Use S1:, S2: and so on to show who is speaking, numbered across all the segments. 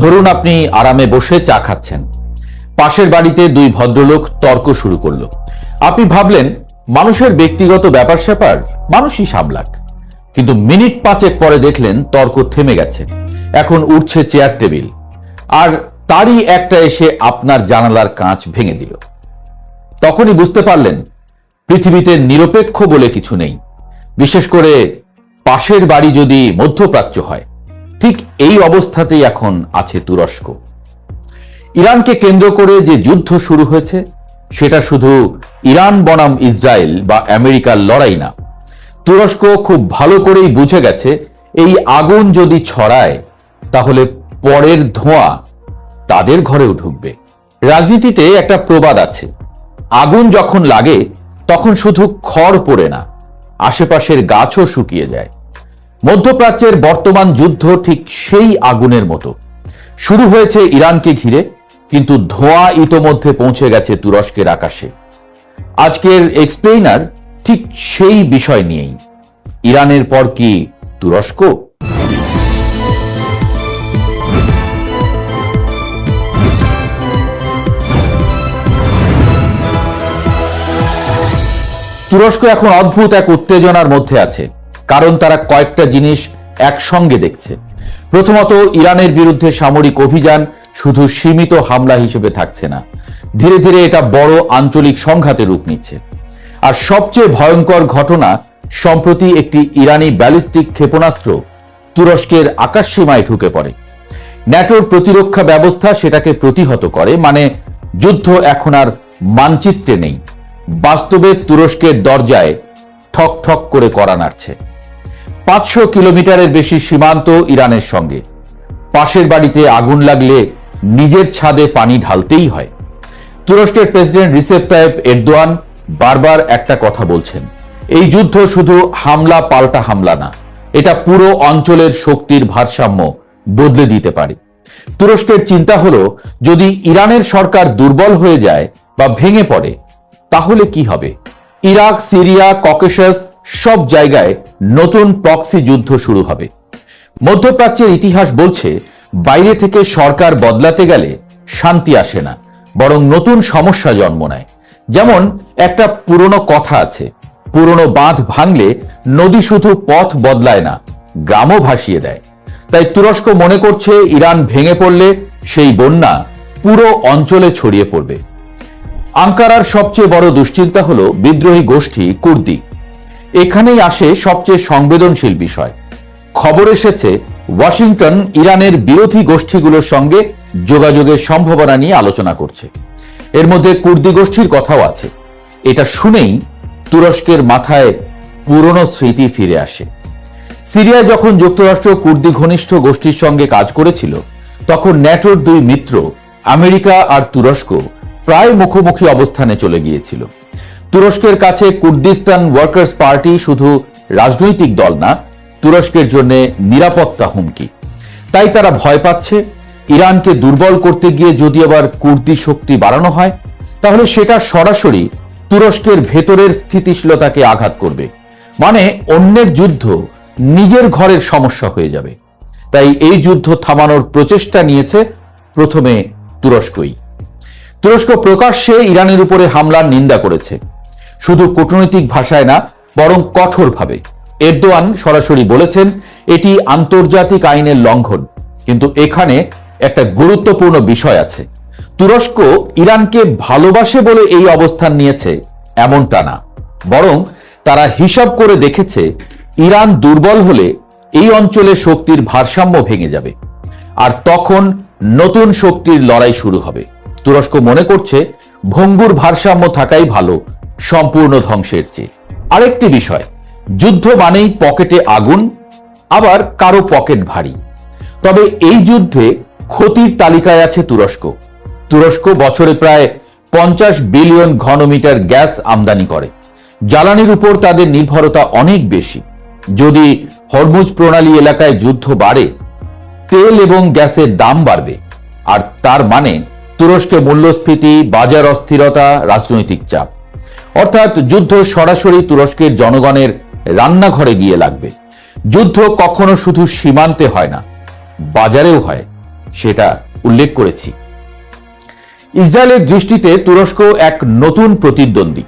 S1: ধরুন আপনি আরামে বসে চা খাচ্ছেন, পাশের বাড়িতে দুই ভদ্রলোক তর্ক শুরু করলো। আপনি ভাবলেন মানুষের ব্যক্তিগত ব্যাপার স্যাপার মানুষই সামলাক, কিন্তু মিনিট পাঁচেক পরে দেখলেন তর্ক থেমে গেছে। এখন উঠছে চেয়ার টেবিল, আর তারই একটা এসে আপনার জানালার কাঁচ ভেঙে দিল। তখনই বুঝতে পারলেন পৃথিবীতে নিরপেক্ষ বলে কিছু নেই, বিশেষ করে পাশের বাড়ি যদি মধ্যপ্রাচ্য হয়। ঠিক এই অবস্থাতেই এখন আছে তুরস্ক। ইরানকে কেন্দ্র করে যে যুদ্ধ শুরু হয়েছে সেটা শুধু ইরান বনাম ইসরায়েল বা আমেরিকার লড়াই না। তুরস্ক খুব ভালো করেই বুঝে গেছে এই আগুন যদি ছড়ায় তাহলে পরের ধোঁয়া তাদের ঘরেও ঢুকবে। রাজনীতিতে একটা প্রবাদ আছে, আগুন যখন লাগে তখন শুধু খড় পড়ে না, আশেপাশের গাছও শুকিয়ে যায়। মধ্যপ্রাচ্যের বর্তমান যুদ্ধ ঠিক সেই আগুনের মতো। শুরু হয়েছে ইরানকে ঘিরে, কিন্তু ধোঁয়া ইতোমধ্যে পৌঁছে গেছে তুরস্কের আকাশে। আজকের এক্সপ্লেইনার ঠিক সেই বিষয় নিয়েই। ইরানের পর কি তুরস্ক? তুরস্ক এখন অদ্ভুত এক উত্তেজনার মধ্যে আছে, কারণ তারা কয়েকটা জিনিস একসঙ্গে দেখছে। প্রথমত, ইরানের বিরুদ্ধে সামরিক অভিযান শুধু সীমিত হামলা হিসেবে থাকছে না, ধীরে ধীরে এটা বড় আঞ্চলিক সংঘাতে রূপ নিচ্ছে। আর সবচেয়ে ভয়ঙ্কর ঘটনা, সম্প্রতি একটি ইরানি ব্যালিস্টিক ক্ষেপণাস্ত্র তুরস্কের আকাশসীমায় ঢুকে পড়ে। ন্যাটোর প্রতিরক্ষা ব্যবস্থা সেটাকে প্রতিহত করে, মানে যুদ্ধ এখন আর মানচিত্রে নেই, বাস্তবে তুরস্কের দরজায় ঠক ঠক করে কড়া নাড়ছে। 500 কিলোমিটারের বেশি সীমান্ত ইরানের সঙ্গে। পাশের বাড়িতে আগুন লাগলে নিজের ছাদে পানি ঢালতেই হয়। তুরস্কের প্রেসিডেন্ট রিসেপ তাইয়েপ এরদোয়ান বারবার একটা কথা বলছেন, এই যুদ্ধ শুধু হামলা পাল্টা হামলা না, এটা পুরো অঞ্চলের শক্তির ভারসাম্য বদলে দিতে পারে। তুরস্কের চিন্তা হলো, যদি ইরানের সরকার দুর্বল হয়ে যায় বা ভেঙে পড়ে তাহলে কি হবে? ইরাক, সিরিয়া, ককেশাস সব জায়গায় নতুন প্রক্সি যুদ্ধ শুরু হবে। মধ্যপ্রাচ্যের ইতিহাস বলছে, বাইরে থেকে সরকার বদলাতে গেলে শান্তি আসে না, বরং নতুন সমস্যা জন্ম নেয়। যেমন একটা পুরনো কথা আছে, পুরনো বাঁধ ভাঙলে নদী শুধু পথ বদলায় না, গ্রামও ভাসিয়ে দেয়। তাই তুরস্ক মনে করছে ইরান ভেঙে পড়লে সেই বন্যা পুরো অঞ্চলে ছড়িয়ে পড়বে। আঙ্কারার সবচেয়ে বড় দুশ্চিন্তা হলো বিদ্রোহী গোষ্ঠী কুর্দি। এখানেই আসে সবচেয়ে সংবেদনশীল বিষয়। খবর এসেছে ওয়াশিংটন ইরানের বিরোধী গোষ্ঠীগুলোর সঙ্গে যোগাযোগের সম্ভাবনা নিয়ে আলোচনা করছে। এর মধ্যে কুর্দি গোষ্ঠীর কথাও আছে। এটা শুনেই তুরস্কের মাথায় পুরনো স্মৃতি ফিরে আসে। সিরিয়ায় যখন যুক্তরাষ্ট্র কুর্দি ঘনিষ্ঠ গোষ্ঠীর সঙ্গে কাজ করেছিল, তখন ন্যাটোর দুই মিত্র আমেরিকা আর তুরস্ক প্রায় মুখোমুখি অবস্থানে চলে গিয়েছিল। তুরস্কের কাছে কুর্দিস্তান ওয়ার্কার্স পার্টি শুধু রাজনৈতিক দল না, তুরস্কের জন্য নিরাপত্তা হুমকি। তাই তারা ভয় পাচ্ছে, ইরানকে দুর্বল করতে গিয়ে যদি আবার কুর্দি শক্তি বাড়ানো হয় তাহলে সেটা সরাসরি তুরস্কের ভেতরের স্থিতিশীলতাকে আঘাত করবে, মানে অন্যের যুদ্ধ নিজের ঘরের সমস্যা হয়ে যাবে। তাই এই যুদ্ধ থামানোর প্রচেষ্টা নিয়েছে প্রথমে তুরস্কই। তুরস্ক প্রকাশ্যে ইরানের উপরে হামলার নিন্দা করেছে, শুধু কূটনৈতিক ভাষায় না, বরং কঠোরভাবে। এরদোয়ান সরাসরি বলেছেন এটি আন্তর্জাতিক আইনের লঙ্ঘন। কিন্তু এখানে একটা গুরুত্বপূর্ণ বিষয় আছে, তুরস্ক ইরানকে ভালোবাসে বলে এই অবস্থান নিয়েছে এমনটা না, বরং তারা হিসাব করে দেখেছে ইরান দুর্বল হলে এই অঞ্চলে শক্তির ভারসাম্য ভেঙে যাবে, আর তখন নতুন শক্তির লড়াই শুরু হবে। তুরস্ক মনে করছে ভঙ্গুর ভারসাম্য থাকাই ভালো সম্পূর্ণ ধ্বংসের চেয়ে। আরেকটি বিষয়, যুদ্ধ মানেই পকেটে আগুন, আবার কারো পকেট ভারী। তবে এই যুদ্ধে ক্ষতির তালিকায় আছে তুরস্ক। তুরস্ক বছরে প্রায় 50 বিলিয়ন ঘনমিটার গ্যাস আমদানি করে। জ্বালানির উপর তাদের নির্ভরতা অনেক বেশি। যদি হরমুজ প্রণালী এলাকায় যুদ্ধ বাড়ে, তেল এবং গ্যাসের দাম বাড়বে, আর তার মানে তুরস্কে মূল্যস্ফীতি, বাজার অস্থিরতা, রাজনৈতিক চাপ। অর্থাৎ যুদ্ধ সরাসরি তুরস্কের জনগণের রান্নাঘরে গিয়ে লাগবে। যুদ্ধ কখনো শুধু সীমান্তে হয় না, বাজারেও হয়। সেটা উল্লেখ করেছি। ইসরায়েলের দৃষ্টিতে তুরস্ক এক নতুন প্রতিদ্বন্দ্বী।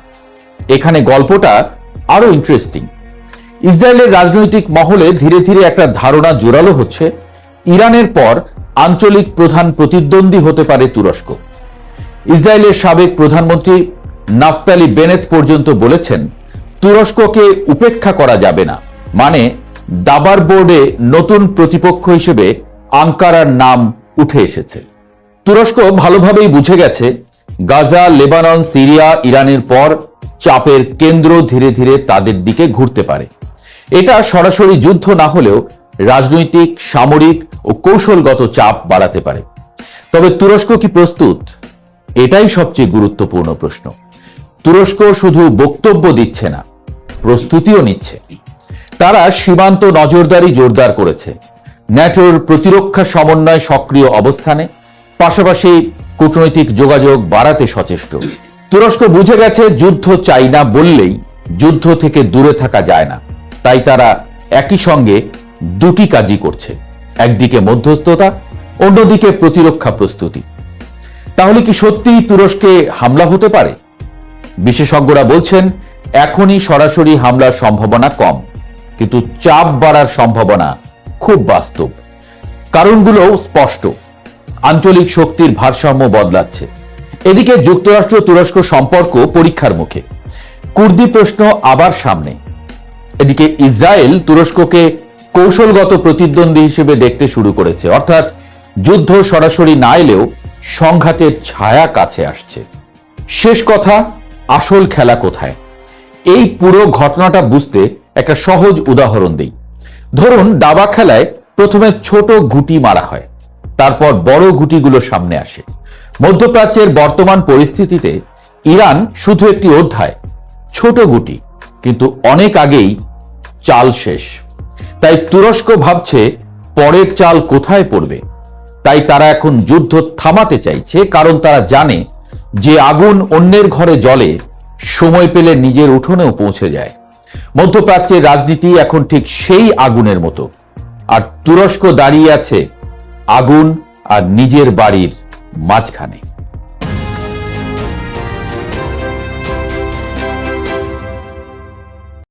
S1: এখানে গল্পটা আরো ইন্টারেস্টিং। ইসরায়েলের রাজনৈতিক মহলে ধীরে ধীরে একটা ধারণা জোরালো হচ্ছে, ইরানের পর আঞ্চলিক প্রধান প্রতিদ্বন্দ্বী হতে পারে তুরস্ক। ইসরায়েলের সাবেক প্রধানমন্ত্রী নাফতালি বেনেত পর্যন্ত বলেছেন, তুরস্ককে উপেক্ষা করা যাবে না, মানে দাবার বোর্ডে নতুন প্রতিপক্ষ হিসেবে আঙ্কারার নাম উঠে এসেছে। তুরস্ক ভালোভাবেই বুঝে গেছে, গাজা, লেবানন, সিরিয়া, ইরানের পর চাপের কেন্দ্র ধীরে ধীরে তাদের দিকে ঘুরতে পারে। এটা সরাসরি যুদ্ধ না হলেও রাজনৈতিক, সামরিক ও কৌশলগত চাপ বাড়াতে পারে। তবে তুরস্ক কি প্রস্তুত? এটাই সবচেয়ে গুরুত্বপূর্ণ প্রশ্ন। তুরস্ক শুধু বক্তব্য দিচ্ছে না, প্রস্তুতিও নিচ্ছে। তারা সীমান্ত নজরদারি জোরদার করেছে, ন্যাটোর প্রতিরক্ষা সমন্বয় সক্রিয় অবস্থানে, পাশাপাশি কূটনৈতিক যোগাযোগ বাড়াতে সচেষ্ট। তুরস্ক বুঝে গেছে, যুদ্ধ চাই না বললেই যুদ্ধ থেকে দূরে থাকা যায় না। তাই তারা একই সঙ্গে দুটি কাজই করছে, একদিকে মধ্যস্থতা, অন্যদিকে প্রতিরক্ষা প্রস্তুতি। তাহলে কি সত্যিই তুরস্কে হামলা হতে পারে? বিশেষজ্ঞরা বলছেন, এখনই সরাসরি হামলার সম্ভাবনা কম, কিন্তু চাপ বাড়ার সম্ভাবনা খুব বাস্তব। কারণগুলো স্পষ্ট। আঞ্চলিক শক্তির ভারসাম্য বদলাচ্ছে। এদিকে যুক্তরাষ্ট্র তুরস্ক সম্পর্ক পরীক্ষার মুখে, কুর্দি প্রশ্ন আবার সামনে। এদিকে ইসরায়েল তুরস্ককে কৌশলগত প্রতিদ্বন্দ্বী হিসেবে দেখতে শুরু করেছে, অর্থাৎ যুদ্ধ সরাসরি না এলেও সংঘাতের ছায়া কাছে আসছে। শেষ কথা, আসল খেলা কোথায়? এই পুরো ঘটনাটা বুঝতে একটা সহজ উদাহরণ দিই। ধরুন, দাবা খেলায় প্রথমে ছোট গুটি মারা হয়, তারপর বড় গুটিগুলো সামনে আসে। মধ্যপ্রাচ্যের বর্তমান পরিস্থিতিতে ইরান শুধু একটি অধ্যায়, ছোট গুটি, কিন্তু অনেক আগেই চাল শেষ। তাই তুরস্ক ভাবছে পরের চাল কোথায় পড়বে। তাই তারা এখন যুদ্ধ থামাতে চাইছে, কারণ তারা জানে যে আগুন অন্যের ঘরে জ্বলে, সময় পেলে নিজের উঠোনেও পৌঁছে যায়। মধ্যপ্রাচ্যের রাজনীতি এখন ঠিক সেই আগুনের মতো, আর তুরস্ক দাঁড়িয়ে আছে আগুন আর নিজের বাড়ির মাঝখানে।